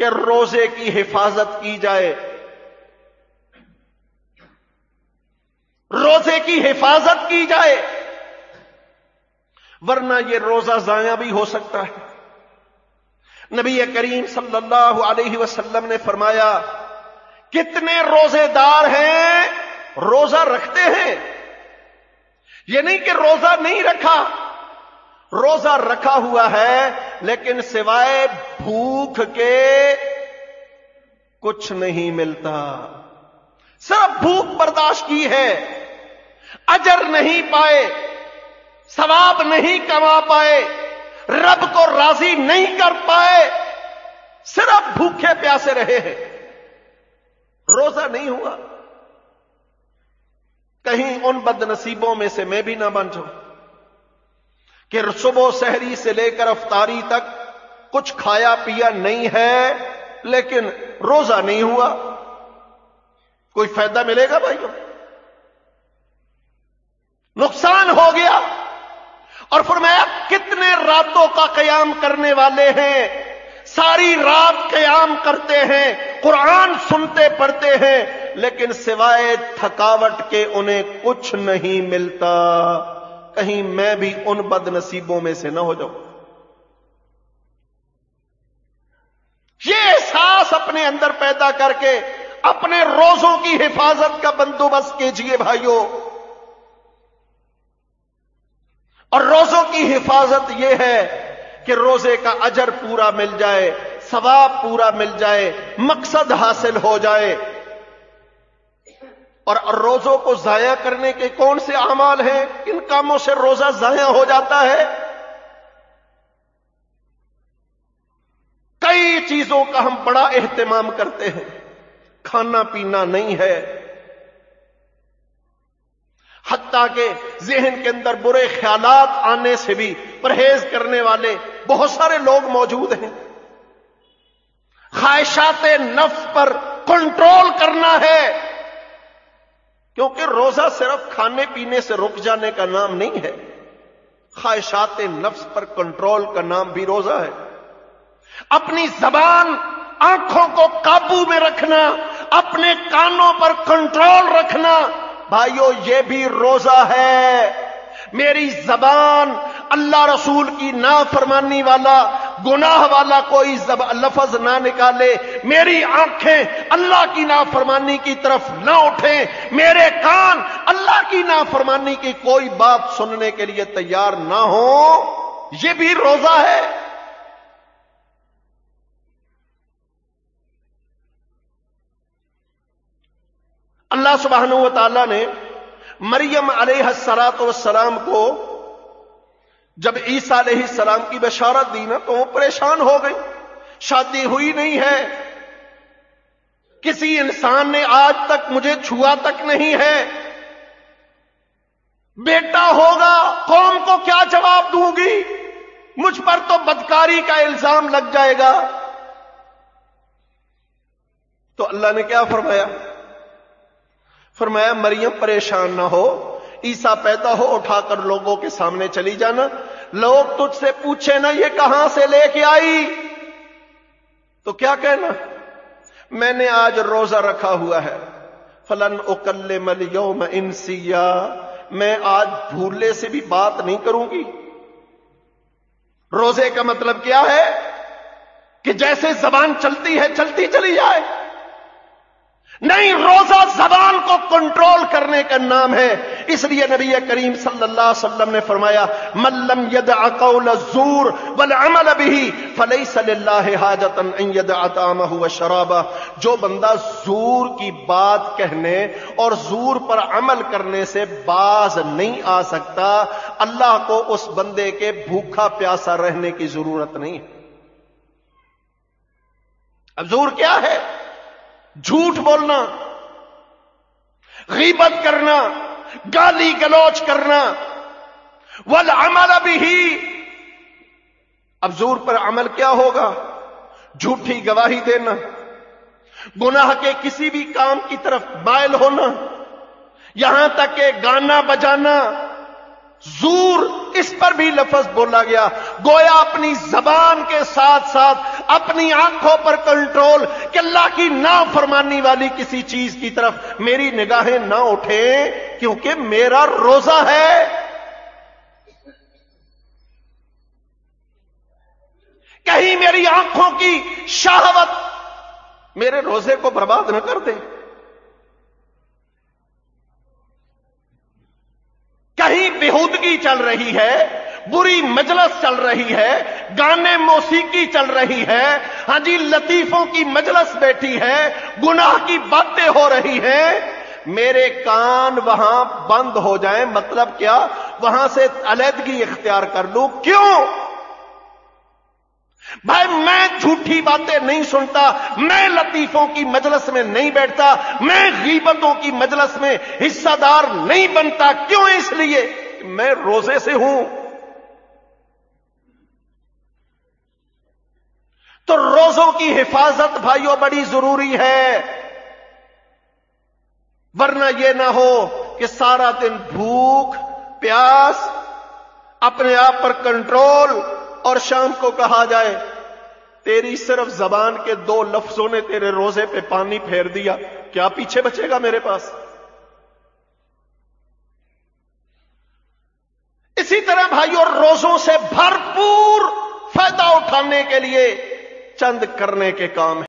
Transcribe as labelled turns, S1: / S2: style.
S1: کہ روزے کی حفاظت کی جائے، روزے کی حفاظت کی جائے، ورنہ یہ روزہ ضائع بھی ہو سکتا ہے۔ نبی کریم صلی اللہ علیہ وسلم نے فرمایا، کتنے روزے دار ہیں روزہ رکھتے ہیں، یہ نہیں کہ روزہ نہیں رکھا، روزہ رکھا ہوا ہے لیکن سوائے بھوک کے کچھ نہیں ملتا، صرف بھوک برداشت کی ہے، اجر نہیں پائے، ثواب نہیں کما پائے، رب کو راضی نہیں کر پائے، صرف بھوکے پیاسے رہے ہیں، روزہ نہیں ہوا۔ کہیں ان بد نصیبوں میں سے میں بھی نہ بن جاؤں کہ صبح سحری سے لے کر افطاری تک کچھ کھایا پیا نہیں ہے لیکن روزہ نہیں ہوا، کوئی فائدہ ملے گا بھائیو؟ نقصان ہو گیا۔ اور فرمایا کتنے راتوں کا قیام کرنے والے ہیں، ساری رات قیام کرتے ہیں، قرآن سنتے پڑھتے ہیں، لیکن سوائے تھکاوٹ کے انہیں کچھ نہیں ملتا، کہیں میں بھی ان بد نصیبوں میں سے نہ ہو جاؤں۔ یہ احساس اپنے اندر پیدا کر کے اپنے روزوں کی حفاظت کا بندوبست کیجئے بھائیو۔ اور روزوں کی حفاظت یہ ہے کہ روزے کا اجر پورا مل جائے، ثواب پورا مل جائے، مقصد حاصل ہو جائے۔ اور روزوں کو ضائع کرنے کے کون سے اعمال ہیں؟ ان کاموں سے روزہ ضائع ہو جاتا ہے۔ کئی چیزوں کا ہم بڑا اہتمام کرتے ہیں، کھانا پینا نہیں ہے، حتیٰ کہ ذہن کے اندر برے خیالات آنے سے بھی پرہیز کرنے والے بہت سارے لوگ موجود ہیں۔ خواہشات نفس پر کنٹرول کرنا ہے، کیونکہ روزہ صرف کھانے پینے سے رک جانے کا نام نہیں ہے، خواہشات نفس پر کنٹرول کا نام بھی روزہ ہے۔ اپنی زبان، آنکھوں کو قابو میں رکھنا، اپنے کانوں پر کنٹرول رکھنا، بھائیو یہ بھی روزہ ہے۔ میری زبان اللہ رسول کی نافرمانی والا، گناہ والا کوئی لفظ نہ نکالے، میری آنکھیں اللہ کی نافرمانی کی طرف نہ اٹھیں، میرے کان اللہ کی نافرمانی کی کوئی بات سننے کے لیے تیار نہ ہو، یہ بھی روزہ ہے۔ اللہ سبحانہ و تعالی نے مریم علیہ السلام کو جب عیسیٰ علیہ السلام کی بشارت دی نا تو وہ پریشان ہو گئی، شادی ہوئی نہیں ہے، کسی انسان نے آج تک مجھے چھوا تک نہیں ہے، بیٹا ہوگا قوم کو کیا جواب دوں گی، مجھ پر تو بدکاری کا الزام لگ جائے گا۔ تو اللہ نے کیا فرمایا؟ فرمایا مریم پریشان نہ ہو، عیسیٰ پیدا ہو اٹھا کر لوگوں کے سامنے چلی جانا، لوگ تجھ سے پوچھے نا یہ کہاں سے لے کے آئی، تو کیا کہنا؟ میں نے آج روزہ رکھا ہوا ہے، فلن اکلم اليوم انسیا، میں آج بھولے سے بھی بات نہیں کروں گی۔ روزے کا مطلب کیا ہے؟ کہ جیسے زبان چلتی ہے چلتی چلی جائے، نہیں، روزہ زبان کو کنٹرول کرنے کا نام ہے۔ اس لیے نبی کریم صلی اللہ علیہ وسلم نے فرمایا، من لم يدع قول الزور والعمل به فليس لله حاجة ان يدع طعامه وشرابه، جو بندہ زور کی بات کہنے اور زور پر عمل کرنے سے باز نہیں آ سکتا، اللہ کو اس بندے کے بھوکا پیاسا رہنے کی ضرورت نہیں ہے۔ اب زور کیا ہے؟ جھوٹ بولنا، غیبت کرنا، گالی گلوچ کرنا، والعمل به، اب زور پر عمل کیا ہوگا؟ جھوٹی گواہی دینا، گناہ کے کسی بھی کام کی طرف مائل ہونا، یہاں تک کہ گانا بجانا، زور، اس پر بھی لفظ بولا گیا. گویا اپنی زبان کے ساتھ ساتھ اپنی آنکھوں پر کنٹرول، کہ اللہ کی نافرمانی والی کسی چیز کی طرف میری نگاہیں نہ اٹھیں، کیونکہ میرا روزہ ہے. کہیں میری آنکھوں کی شہوت میرے روزے کو برباد نہ کر دے. کہیں بےہودگی چل رہی ہے، بری مجلس چل رہی ہے، گانے موسیقی چل رہی ہے، ہاں جی لطیفوں کی مجلس بیٹھی ہے، گناہ کی باتیں ہو رہی ہیں، میرے کان وہاں بند ہو جائیں. مطلب کیا؟ وہاں سے علیحدگی اختیار کر لوں. کیوں بھائی؟ میں جھوٹی باتیں نہیں سنتا، میں لطیفوں کی مجلس میں نہیں بیٹھتا، میں غیبتوں کی مجلس میں حصہ دار نہیں بنتا. کیوں؟ اس لیے کہ میں روزے سے ہوں. تو روزوں کی حفاظت بھائیوں بڑی ضروری ہے، ورنہ یہ نہ ہو کہ سارا دن بھوک پیاس، اپنے آپ پر کنٹرول، اور شام کو کہا جائے تیری صرف زبان کے 2 لفظوں نے تیرے روزے پہ پانی پھیر دیا. کیا پیچھے بچے گا میرے پاس؟ اسی طرح بھائیوں روزوں سے بھرپور فائدہ اٹھانے کے لیے چند کرنے کے کام ہیں.